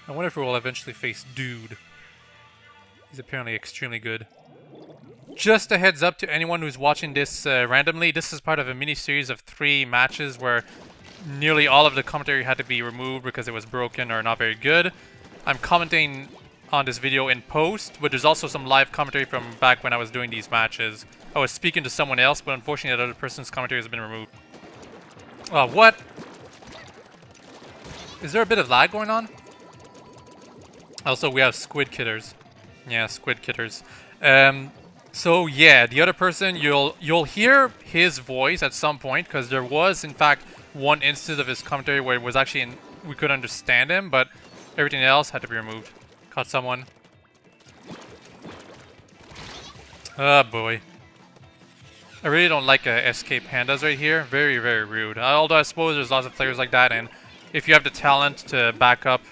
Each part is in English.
I wonder if we will eventually face Dude. He's apparently extremely good. Just a heads up to anyone who's watching this randomly, this is part of a mini-series of 3 matches where nearly all of the commentary had to be removed because it was broken or not very good. I'm commenting on this video in post, but there's also some live commentary from back when I was doing these matches. I was speaking to someone else, but unfortunately that other person's commentary has been removed. What? Is there a bit of lag going on? Also, we have squid kitters. Yeah, squid kitters. So yeah, the other person, you'll hear his voice at some point, because there was in fact one instance of his commentary where it was actually we could understand him, but everything else had to be removed. Caught someone. Oh boy. I really don't like escape pandas right here. Very, very rude. Although I suppose there's lots of players like that, and if you have the talent to back up...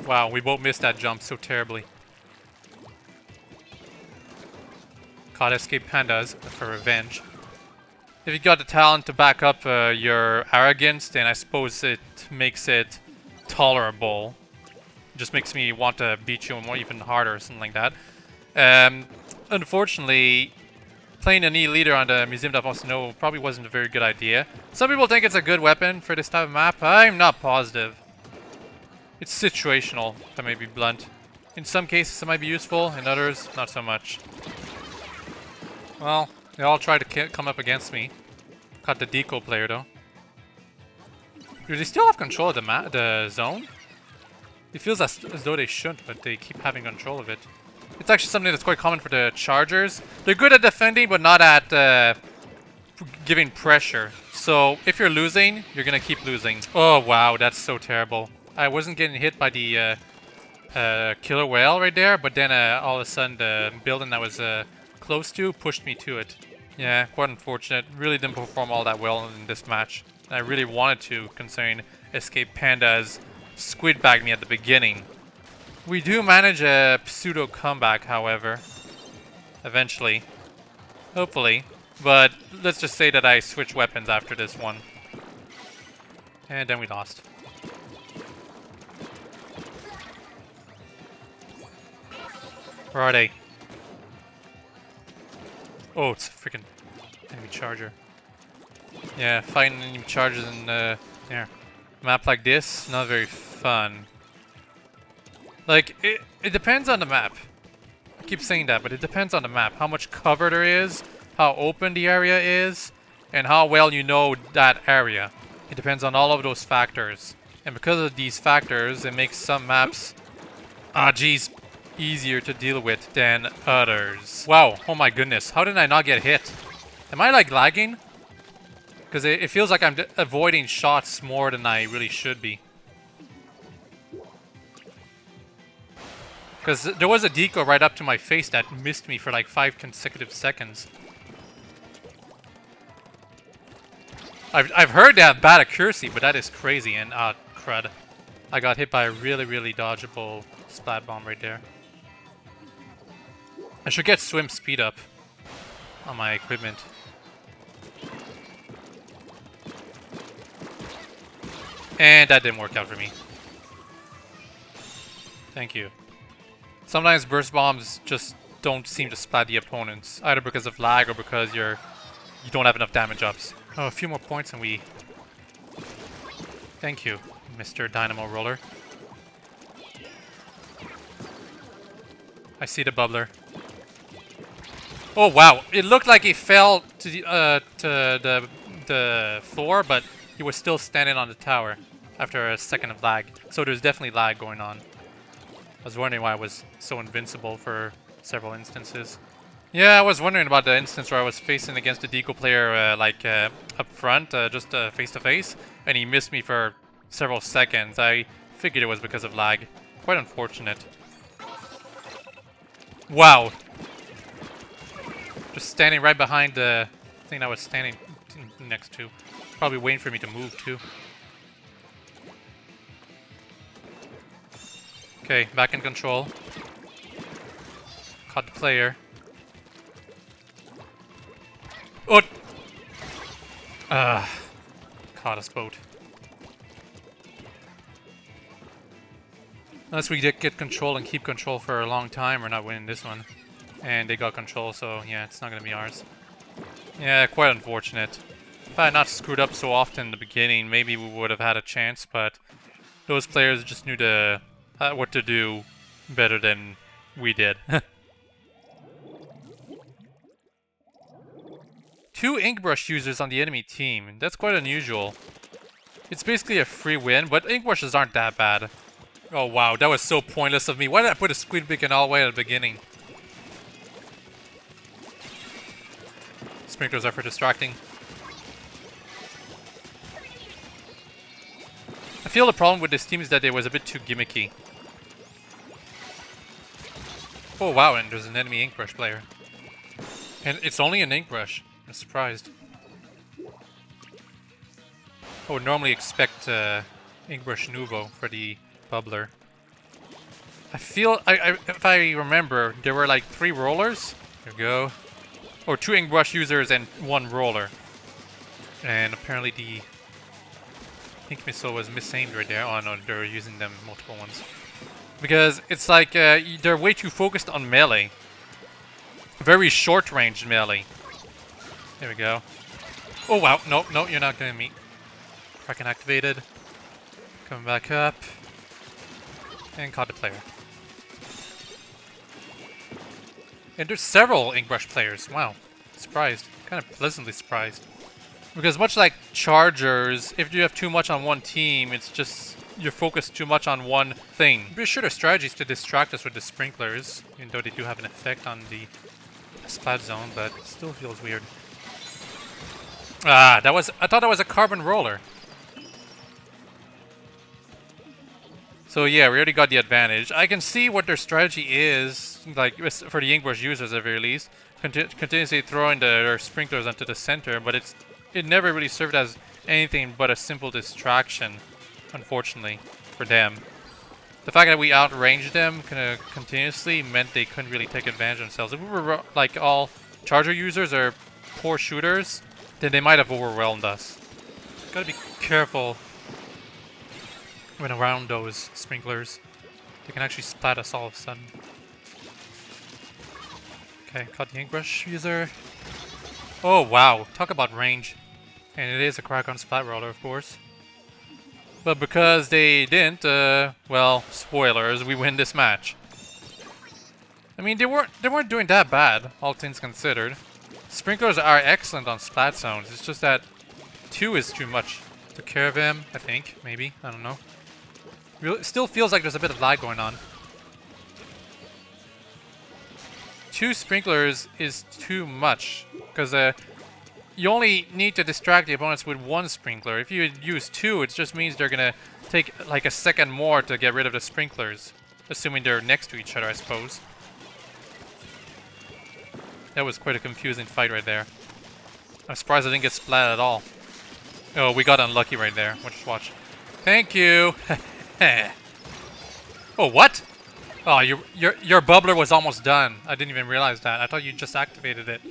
Wow, we both missed that jump so terribly. Caught escape pandas for revenge. If you got the talent to back up your arrogance, then I suppose it makes it tolerable. It just makes me want to beat you even harder or something like that. Unfortunately, playing an E-leader on the Museum that wants to know probably wasn't a very good idea. Some people think it's a good weapon for this type of map. I'm not positive. It's situational, if I may be blunt. In some cases it might be useful, in others, not so much. Well, they all try to come up against me. Caught the deco player though. Do they still have control of the zone? It feels as though they shouldn't, but they keep having control of it. It's actually something that's quite common for the Chargers. They're good at defending, but not at giving pressure. So if you're losing, you're gonna keep losing. Oh wow, that's so terrible. I wasn't getting hit by the killer whale right there, but then all of a sudden the building that was close to pushed me to it. Yeah, quite unfortunate. Really didn't perform all that well in this match. And I really wanted to, considering Escape Pandas squid bagged me at the beginning. We do manage a pseudo comeback, however. Eventually. Hopefully. But let's just say that I switched weapons after this one. And then we lost. Where are they? Oh, it's a freaking enemy charger. Yeah, fighting enemy chargers in a map like this, not very fun. Like, it depends on the map. I keep saying that, but it depends on the map. How much cover there is, how open the area is, and how well you know that area. It depends on all of those factors. And because of these factors, it makes some maps, easier to deal with than others. Wow, oh my goodness, how did I not get hit? Am I like lagging? Because it feels like I'm avoiding shots more than I really should be. Because there was a deco right up to my face that missed me for like 5 consecutive seconds. I've heard they have bad accuracy, but that is crazy, and crud. I got hit by a really, really dodgeable splat bomb right there. I should get swim speed up on my equipment. And that didn't work out for me. Thank you. Sometimes burst bombs just don't seem to splat the opponents, either because of lag or because you don't have enough damage ups. Oh, a few more points and we... Thank you, Mr. Dynamo Roller. I see the bubbler. Oh wow, it looked like he fell to the floor, but he was still standing on the tower after a second of lag. So there's definitely lag going on. I was wondering why I was so invincible for several instances. Yeah, I was wondering about the instance where I was facing against the deco player up front, just face to face, and he missed me for several seconds. I figured it was because of lag. Quite unfortunate. Wow. Just standing right behind the thing I was standing next to. Probably waiting for me to move too. Okay, back in control. Caught the player. Oh! Caught us both. Unless we get control and keep control for a long time, we're not winning this one. And they got control, so yeah, it's not gonna be ours. Yeah, quite unfortunate. If I had not screwed up so often in the beginning, maybe we would have had a chance, but those players just knew what to do better than we did. 2 Inkbrush users on the enemy team. That's quite unusual. It's basically a free win, but Inkbrushes aren't that bad. Oh wow, that was so pointless of me. Why did I put a squid beacon all the way at the beginning? Sprinklers are for distracting. I feel the problem with this team is that it was a bit too gimmicky. Oh wow, and there's an enemy Inkbrush player. And it's only an Inkbrush. I'm surprised. I would normally expect Inkbrush Nouveau for the bubbler. I feel, if I remember, there were like 3 rollers. There we go. Or 2 Inkbrush users and 1 roller. And apparently the Ink Missile was misaimed right there. Oh no, they're using them multiple ones. Because it's like they're way too focused on melee. Very short range melee. There we go. Oh wow, no, you're not getting me. Kraken activated. Coming back up. And caught the player. And there's several Inkbrush players. Wow. Surprised. Kind of pleasantly surprised. Because much like Chargers, if you have too much on one team, it's just you're focused too much on one thing. I'm pretty sure their strategy is to distract us with the sprinklers, even though they do have an effect on the Splat zone, but it still feels weird. Ah, I thought that was a carbon roller. So yeah, we already got the advantage. I can see what their strategy is, like for the Inkbrush users at the very least, continuously throwing their sprinklers onto the center, but it never really served as anything but a simple distraction, unfortunately, for them. The fact that we outranged them continuously meant they couldn't really take advantage of themselves. If we were like all Charger users or poor shooters, then they might have overwhelmed us. Gotta be careful when around those sprinklers. They can actually splat us all of a sudden. Okay, caught the Inkbrush user. Oh wow, talk about range. And it is a Krak-on splat roller, of course. But because they didn't, well, spoilers, we win this match. I mean, they weren't doing that bad, all things considered. Sprinklers are excellent on splat zones. It's just that 2 is too much. Took care of him, I think, maybe, I don't know. It still feels like there's a bit of lag going on. 2 sprinklers is too much, because you only need to distract the opponents with 1 sprinkler. If you use 2, it just means they're gonna take like a second more to get rid of the sprinklers. Assuming they're next to each other, I suppose. That was quite a confusing fight right there. I'm surprised I didn't get splat at all. Oh, we got unlucky right there. Just watch. Thank you! Oh, what? Oh, your bubbler was almost done. I didn't even realize that. I thought you just activated it.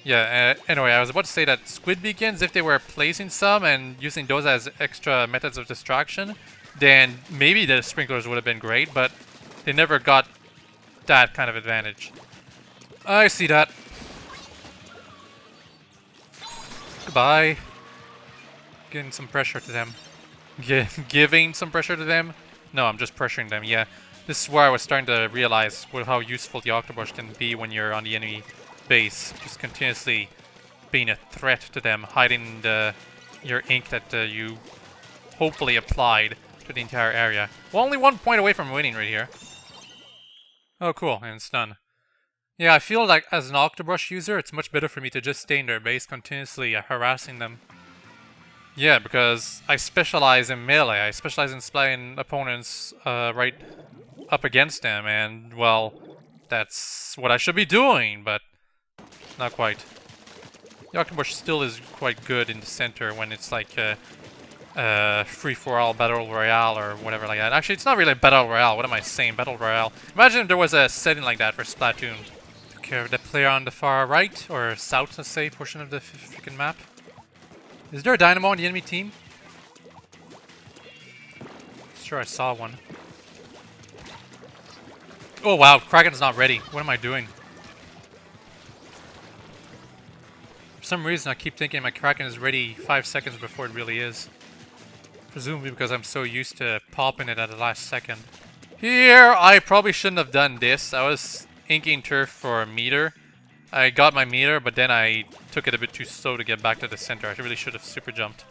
Yeah, anyway, I was about to say that squid beacons, if they were placing some and using those as extra methods of distraction, then maybe the sprinklers would have been great, but they never got that kind of advantage. I see that. Goodbye. Getting some pressure to them. Giving some pressure to them? No, I'm just pressuring them, yeah. This is where I was starting to realize how useful the Octobrush can be when you're on the enemy base. Just continuously being a threat to them, hiding your ink that you hopefully applied to the entire area. Well, only 1 point away from winning right here. Oh, cool, and it's done. Yeah, I feel like as an Octobrush user, it's much better for me to just stay in their base, continuously harassing them. Yeah, because I specialize in melee. I specialize in splatting opponents right up against them, and, well, that's what I should be doing, but not quite. The Octobrush still is quite good in the center when it's like a free-for-all Battle Royale or whatever like that. Actually, it's not really a Battle Royale. What am I saying? Battle Royale. Imagine if there was a setting like that for Splatoon. Took care of the player on the far right, or south, let's say, portion of the freaking map. Is there a dynamo on the enemy team? Sure, I saw one. Oh wow, Kraken's not ready. What am I doing? For some reason, I keep thinking my Kraken is ready 5 seconds before it really is. Presumably because I'm so used to popping it at the last second. Here, I probably shouldn't have done this. I was inking turf for a meter. I got my meter, but then I took it a bit too slow to get back to the center. I really should have super jumped.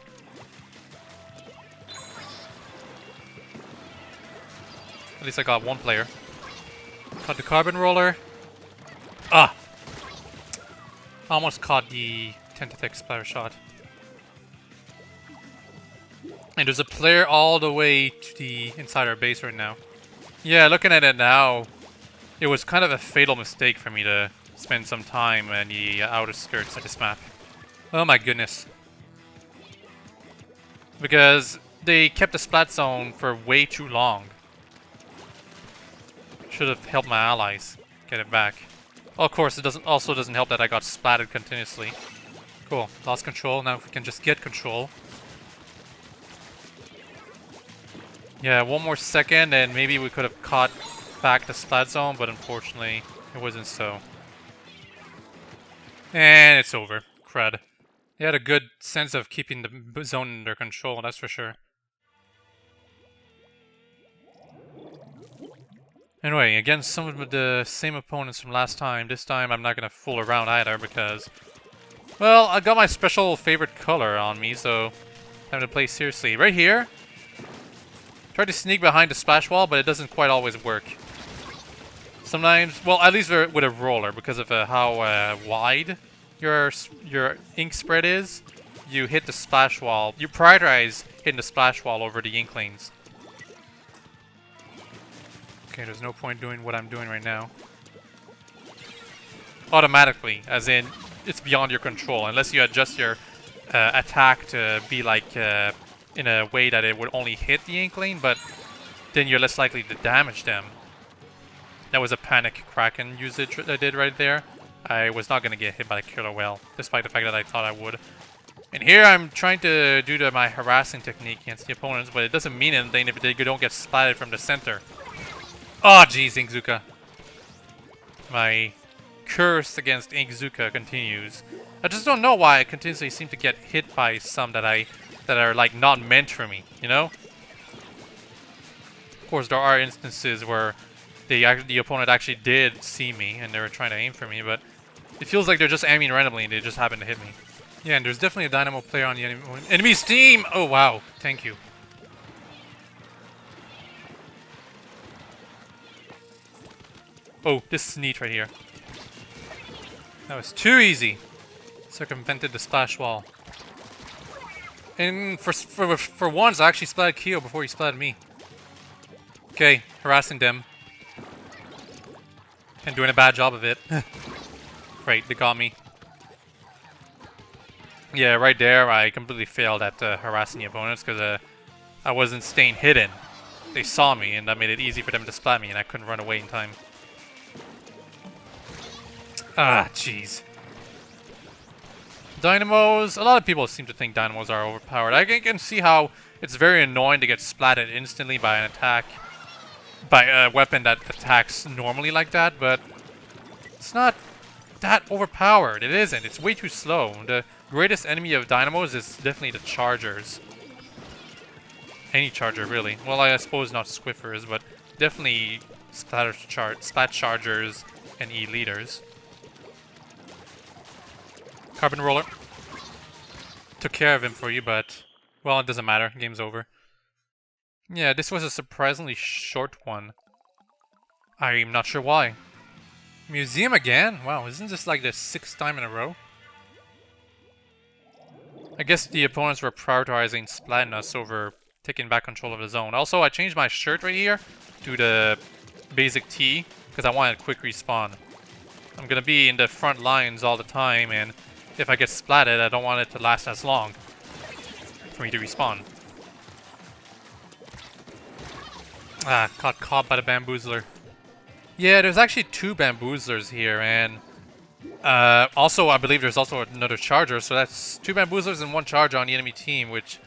At least I got one player. Caught the carbon roller. Ah! Almost caught the Tentatek splatter shot. And there's a player all the way to the inside our base right now. Yeah, looking at it now, it was kind of a fatal mistake for me to spend some time in the outer skirts of this map. Oh my goodness. Because they kept the splat zone for way too long. Should have helped my allies get it back. Well, of course, it doesn't help that I got splatted continuously. Cool, lost control. Now if we can just get control. Yeah, one more second and maybe we could have caught back the splat zone, but unfortunately it wasn't so. And it's over. Crud. They had a good sense of keeping the zone under control, that's for sure. Anyway, against some of the same opponents from last time. This time I'm not going to fool around either because, well, I got my special favorite color on me, so time to play seriously. Right here, try to sneak behind the splash wall, but it doesn't quite always work. Sometimes, well, at least with a roller, because of how wide your ink spread is, you hit the splash wall. You prioritize hitting the splash wall over the inklings. Okay, there's no point doing what I'm doing right now. Automatically, as in, it's beyond your control, unless you adjust your attack to be like in a way that it would only hit the inkling, but then you're less likely to damage them. That was a panic Kraken usage I did right there. I was not going to get hit by the killer whale, despite the fact that I thought I would. And here I'm trying to do my harassing technique against the opponents, but it doesn't mean anything if they don't get splatted from the center. Oh jeez, Inkzuka. My curse against Inkzuka continues. I just don't know why I continuously seem to get hit by some that are like not meant for me, you know? Of course, there are instances where the opponent actually did see me and they were trying to aim for me, but it feels like they're just aiming randomly and they just happen to hit me. Yeah, and there's definitely a Dynamo player on the enemy's team! Oh wow, thank you. Oh, this is neat right here. That was too easy. Circumvented the splash wall. And for once, I actually splatted Kyo before he splatted me. Okay, harassing them. And doing a bad job of it. Great, they got me. Yeah, right there, I completely failed at harassing the opponents because I wasn't staying hidden. They saw me, and that made it easy for them to splat me, and I couldn't run away in time. Ah, jeez. Dynamos, a lot of people seem to think Dynamos are overpowered. I can see how it's very annoying to get splatted instantly by an attack, by a weapon that attacks normally like that, but it's not that overpowered. It isn't. It's way too slow. The greatest enemy of Dynamos is definitely the Chargers. Any Charger, really. Well, I suppose not Squiffers, but definitely Splat Chargers and E-Leaders. Carbon Roller. Took care of him for you, but, well, it doesn't matter. Game's over. Yeah, this was a surprisingly short one. I'm not sure why. Museum again? Wow, isn't this like the 6th time in a row? I guess the opponents were prioritizing splatting us over taking back control of the zone. Also, I changed my shirt right here to the basic tee because I wanted a quick respawn. I'm gonna be in the front lines all the time, and if I get splatted, I don't want it to last as long for me to respawn. Ah, caught by the bamboozler. Yeah, there's actually 2 bamboozlers here, and also I believe there's also another charger, so that's 2 bamboozlers and 1 charger on the enemy team, which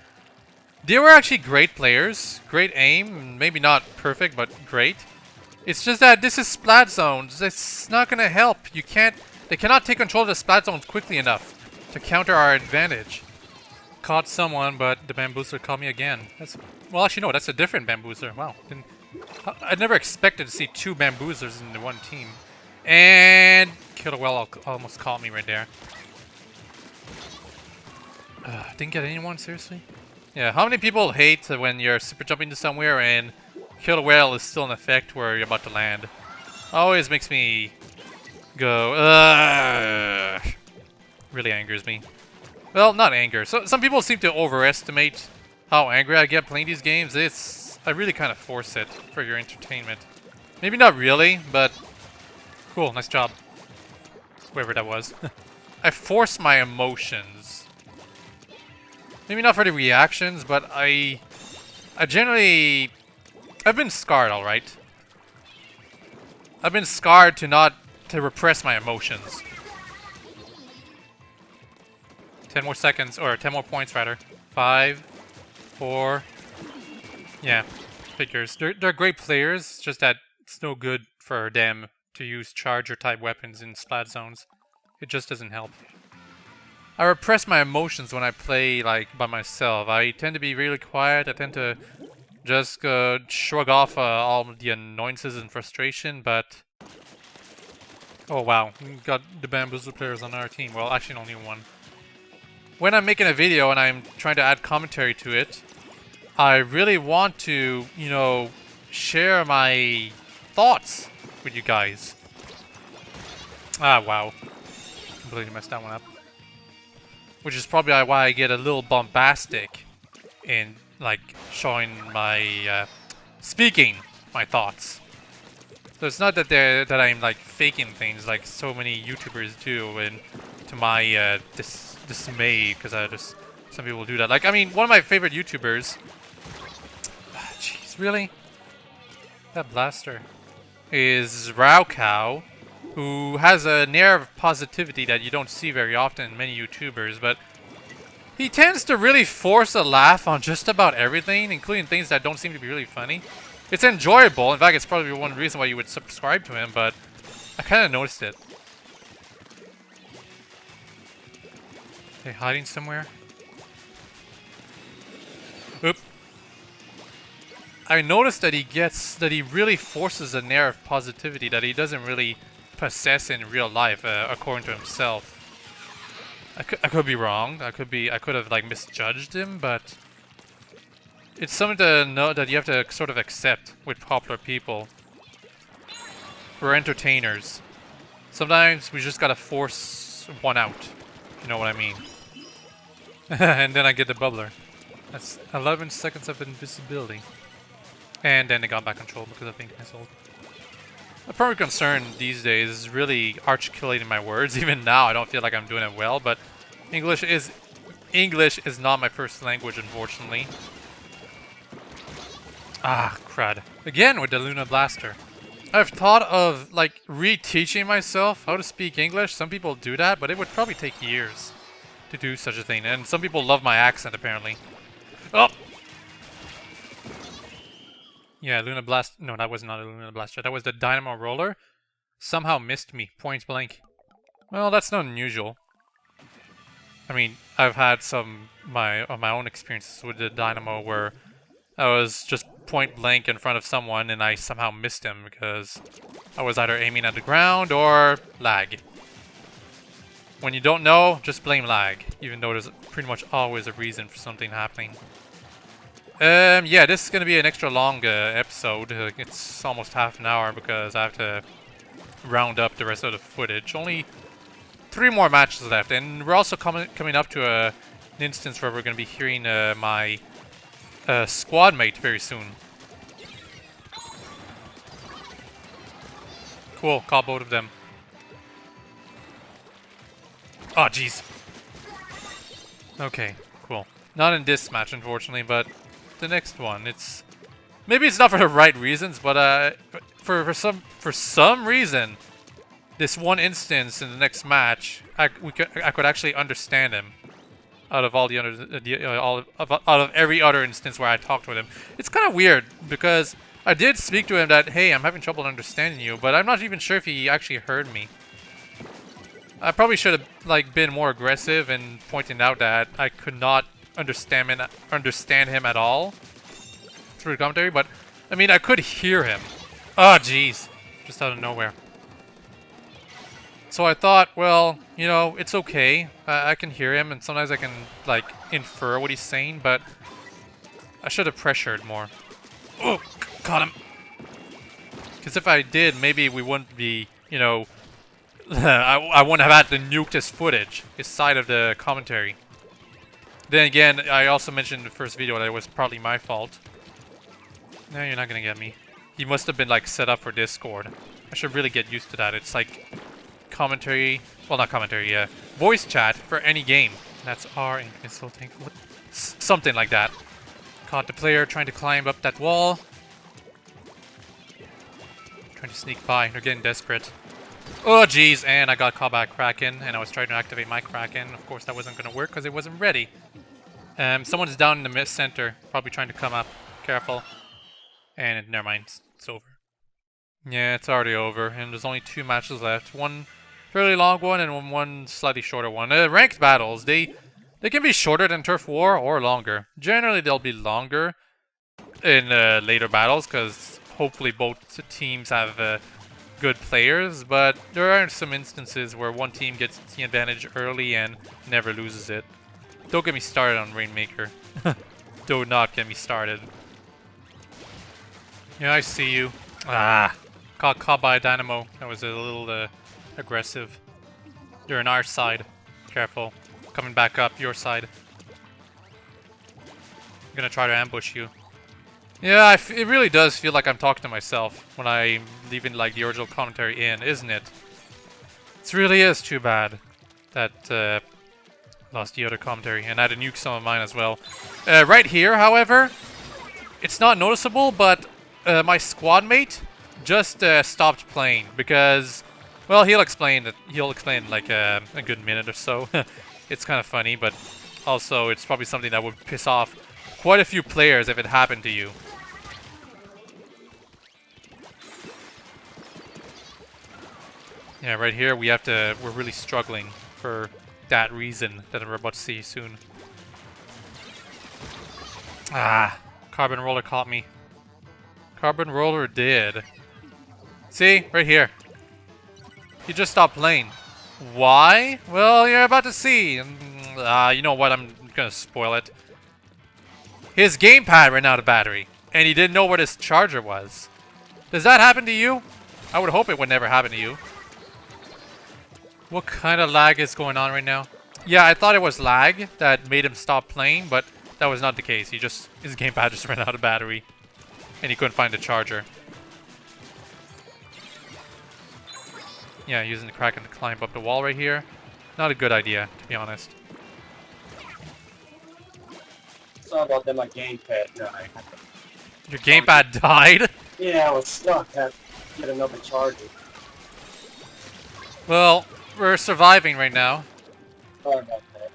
they were actually great players. Great aim, maybe not perfect, but great. It's just that this is Splat zones. It's not gonna help. They cannot take control of the Splat zones quickly enough to counter our advantage. Caught someone, but the bamboozler caught me again. Well, actually, no, that's a different bamboozler. Wow. I never expected to see 2 bamboozlers in the one team. And Killer Well almost caught me right there. Didn't get anyone, seriously? Yeah, how many people hate when you're super jumping to somewhere and Killer Whale is still in effect where you're about to land? Always makes me go, ugh. Really angers me. Well, not anger. So some people seem to overestimate how angry I get playing these games. I really kind of force it for your entertainment. Maybe not really, but cool, nice job. Whoever that was. I force my emotions. Maybe not for the reactions, but I generally... I've been scarred, alright? I've been scarred to repress my emotions. 10 more seconds, or 10 more points rather. 5, 4... Yeah, figures. They're great players, it's just that it's no good for them to use charger type weapons in Splat zones. It just doesn't help. I repress my emotions when I play like by myself. I tend to be really quiet. I tend to just shrug off all the annoyances and frustration, but... Oh wow, we got the bamboozle players on our team. Well, actually only one. When I'm making a video and I'm trying to add commentary to it, I really want to, you know, share my thoughts with you guys. Ah, wow. Completely messed that one up. Which is probably why I get a little bombastic in, like, showing my, speaking my thoughts. So it's not that I'm, like, faking things like so many YouTubers do, and to my, dismay, because some people do that. Like, I mean, one of my favorite YouTubers... Jeez, really? That blaster is WhiteHawke, who has an air of positivity that you don't see very often in many YouTubers, but he tends to really force a laugh on just about everything, including things that don't seem to be really funny. It's enjoyable. In fact, it's probably one reason why you would subscribe to him, but I kind of noticed it. Are they hiding somewhere? Oop. I noticed that he really forces an air of positivity that he doesn't really possess in real life, according to himself. I could be wrong. I could have like misjudged him, but it's something to know that you have to sort of accept with popular people. We're entertainers. Sometimes we just gotta force one out. You know what I mean? And then I get the bubbler. That's 11 seconds of invisibility. And then they got back control because of Ink Missile. My primary concern these days is really articulating my words. Even now, I don't feel like I'm doing it well, but English is not my first language, unfortunately. Ah, crud. Again with the Luna Blaster. I've thought of, like, reteaching myself how to speak English. Some people do that, but it would probably take years to do such a thing. And some people love my accent, apparently. Oh! Yeah, Luna Blast. No, that was not a Luna Blaster. That was the Dynamo Roller. Somehow missed me, point blank. Well, that's not unusual. I mean, I've had some of my own experiences with the Dynamo where I was just point blank in front of someone and I somehow missed him because I was either aiming at the ground or lag. When you don't know, just blame lag, even though there's pretty much always a reason for something happening. Yeah, this is going to be an extra long episode. It's almost half an hour because I have to round up the rest of the footage. Only 3 more matches left, and we're also coming up to an instance where we're going to be hearing my squad mate very soon. Cool, caught both of them. Oh, jeez. Okay, cool. Not in this match, unfortunately, but the next one. Maybe it's not for the right reasons, but for some reason, this one instance in the next match, I could actually understand him out of all the other out of every other instance where I talked with him. It's kind of weird because I did speak to him that, hey, I'm having trouble understanding you, but I'm not even sure if he actually heard me. I probably should have like been more aggressive and pointing out that I could not understand him at all through the commentary, but I mean I could hear him. Oh jeez, just out of nowhere. So I thought, well, you know, it's okay. I can hear him, and sometimes I can like infer what he's saying, but I should have pressured more. Oh, caught him. Because if I did, maybe we wouldn't be, you know, I wouldn't have had to nuke his footage, his side of the commentary. Then again, I also mentioned in the first video that it was probably my fault. No, you're not gonna get me. He must have been like set up for Discord. I should really get used to that. It's like commentary, well not commentary, yeah, voice chat for any game. That's R in missile tank. Something like that. Caught the player trying to climb up that wall. Trying to sneak by. They're getting desperate. Oh jeez, and I got caught by a Kraken, and I was trying to activate my Kraken. Of course that wasn't going to work because it wasn't ready. Someone's down in the mid center, probably trying to come up. Careful. And never mind, it's over. Yeah, it's already over, and there's only 2 matches left. One fairly long one and one slightly shorter one. Ranked battles, they can be shorter than Turf War or longer. Generally, they'll be longer in later battles because hopefully both teams have good players. But there are some instances where one team gets the advantage early and never loses it. Don't get me started on Rainmaker. Do not get me started. Yeah, I see you. Ah, caught by a Dynamo. That was a little aggressive. You're on our side. Careful. Coming back up your side. I'm gonna try to ambush you. Yeah, it really does feel like I'm talking to myself when I'm leaving like the original commentary in, isn't it? It really is too bad that lost the other commentary, and I had to nuke some of mine as well. Right here, however, it's not noticeable, but my squad mate just stopped playing because, well, he'll explain in like a good minute or so. It's kind of funny, but also it's probably something that would piss off quite a few players if it happened to you. Yeah, right here we're really struggling for that reason that we're about to see soon. Ah, Carbon Roller caught me. Carbon Roller did. See, right here. He just stopped playing. Why? Well, you're about to see. You know what? I'm gonna spoil it. His gamepad ran out of battery, and he didn't know where his charger was. Does that happen to you? I would hope it would never happen to you. What kind of lag is going on right now? Yeah, I thought it was lag that made him stop playing, but that was not the case. His gamepad just ran out of battery, and he couldn't find the charger. Yeah, using the Kraken to climb up the wall right here. Not a good idea, to be honest. Sorry about that, my gamepad died. Your gamepad died? Yeah, I was stuck. I had to get another charger. Well, we're surviving right now. Sorry about that.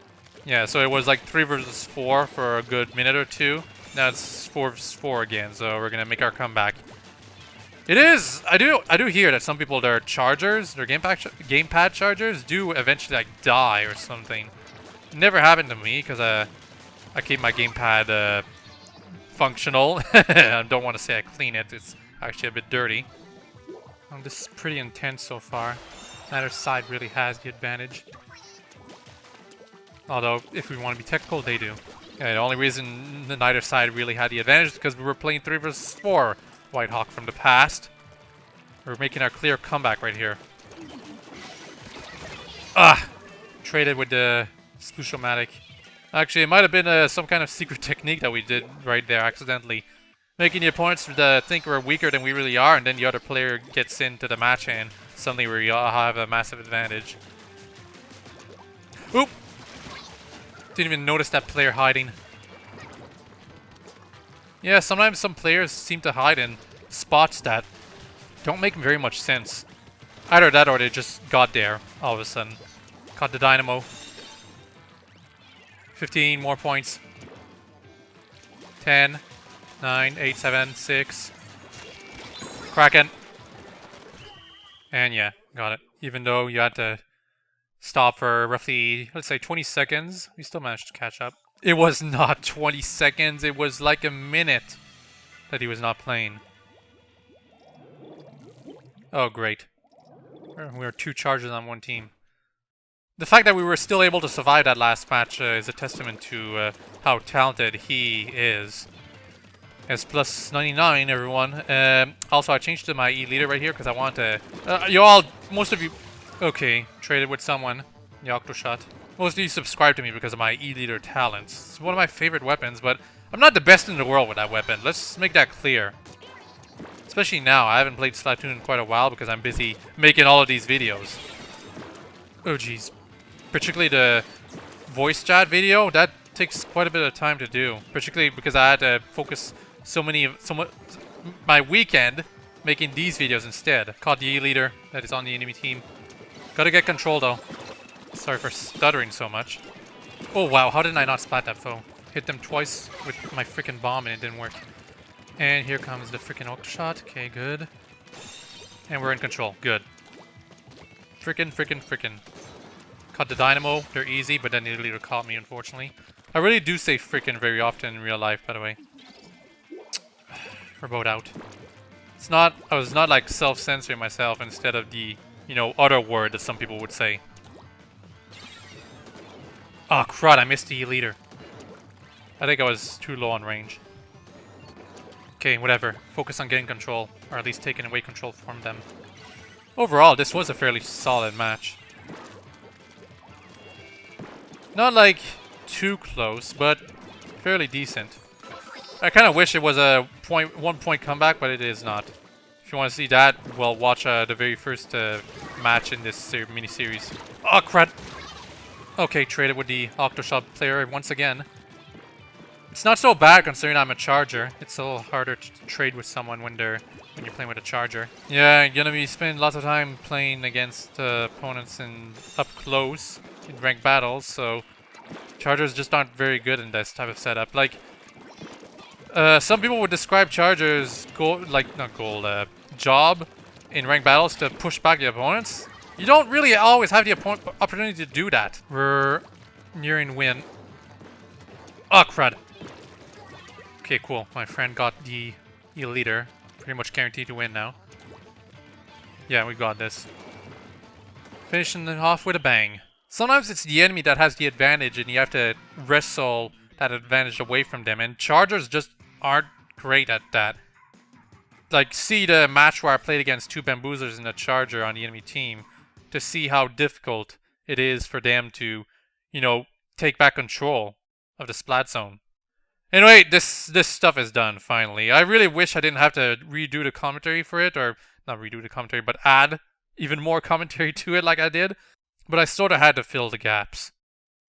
Yeah, so it was like 3 versus 4 for a good minute or two. Now it's 4 versus 4 again, so we're gonna make our comeback. It is! I do hear that some people, their chargers, their gamepad chargers, do eventually like die or something. It never happened to me because I keep my gamepad functional. I don't want to say I clean it. It's actually a bit dirty. This is pretty intense so far. Neither side really has the advantage. Although, if we want to be technical, they do. Yeah, the only reason neither side really had the advantage is because we were playing 3 versus 4 WhiteHawke from the past. We're making our clear comeback right here. Ah! Traded with the Splatted. Actually, it might have been some kind of secret technique that we did right there accidentally. Making the opponents think we're weaker than we really are, and then the other player gets into the match and suddenly we all have a massive advantage. Oop! Didn't even notice that player hiding. Yeah, sometimes some players seem to hide in spots that don't make very much sense. Either that or they just got there all of a sudden. Caught the Dynamo. 15 more points. 10, 9, 8, 7, 6. Kraken. And yeah, got it. Even though you had to stop for roughly, let's say 20 seconds, we still managed to catch up. It was not 20 seconds, it was like a minute that he was not playing. Oh, great. We are 2 charges on one team. The fact that we were still able to survive that last match is a testament to how talented he is. It's plus 99, everyone. Also, I changed to my E-leader right here because I want to... most of you... Okay, traded with someone. The Octoshot. Most of you subscribe to me because of my E-leader talents. It's one of my favorite weapons, but I'm not the best in the world with that weapon. Let's make that clear. Especially now. I haven't played Splatoon in quite a while because I'm busy making all of these videos. Oh, jeez. Particularly the voice chat video, that takes quite a bit of time to do. Particularly because I had to focus my weekend making these videos instead. Caught the E-leader that is on the enemy team. Gotta get control though. Sorry for stuttering so much. Oh wow, how did I not splat that foe? Hit them twice with my freaking bomb and it didn't work. And here comes the freaking Octoshot. Okay, good. And we're in control. Good. Frickin'. Caught the dynamo. They're easy, but then the leader caught me, unfortunately. I really do say frickin' very often in real life, by the way. We're both out. It's not... I was not, like, self-censoring myself instead of the, you know, other word that some people would say. Oh, crud, I missed the leader. I think I was too low on range. Okay, whatever. Focus on getting control, or at least taking away control from them. Overall, this was a fairly solid match. Not like too close, but fairly decent. I kind of wish it was a 1-point comeback, but it is not. If you want to see that, well, watch the very first match in this mini-series. Oh, crap! Okay, traded with the Octoshot player once again. It's not so bad considering I'm a charger. It's a little harder to trade with someone when you're playing with a charger. Yeah, you're gonna be spending lots of time playing against opponents up close in ranked battles, so chargers just aren't very good in this type of setup. Like, some people would describe chargers job in ranked battles to push back the opponents. You don't really always have the opportunity to do that. We're nearing win. Oh, crud. Okay, cool. My friend got the leader. Pretty much guaranteed to win now. Yeah, we got this. Finishing it off with a bang. Sometimes it's the enemy that has the advantage and you have to wrestle that advantage away from them. And chargers just aren't great at that. Like, see the match where I played against 2 bamboozlers in a charger on the enemy team to see how difficult it is for them to, you know, take back control of the Splat zone. Anyway, this stuff is done, finally. I really wish I didn't have to redo the commentary for it, or not redo the commentary, but add even more commentary to it like I did. But I sort of had to fill the gaps.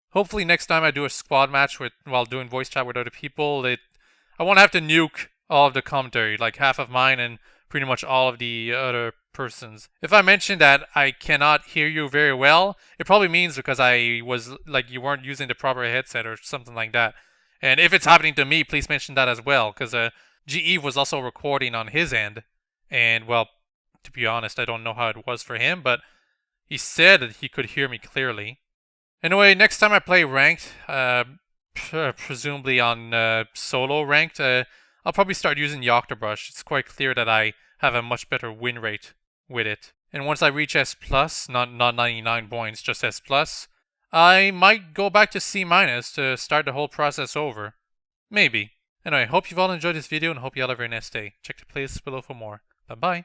Hopefully next time I do a squad match while doing voice chat with other people, I won't have to nuke all of the commentary, like half of mine and pretty much all of the other persons. If I mention that I cannot hear you very well, it probably means because you weren't using the proper headset or something like that. And if it's happening to me, please mention that as well, because GE was also recording on his end. And, well, to be honest, I don't know how it was for him, but he said that he could hear me clearly. Anyway, next time I play ranked, presumably on solo ranked, I'll probably start using the Octobrush. It's quite clear that I have a much better win rate with it. And once I reach S+, not 99 points, just S+, I might go back to C- to start the whole process over. Maybe. Anyway, hope you've all enjoyed this video and hope you all have a very nice day. Check the playlist below for more. Bye-bye.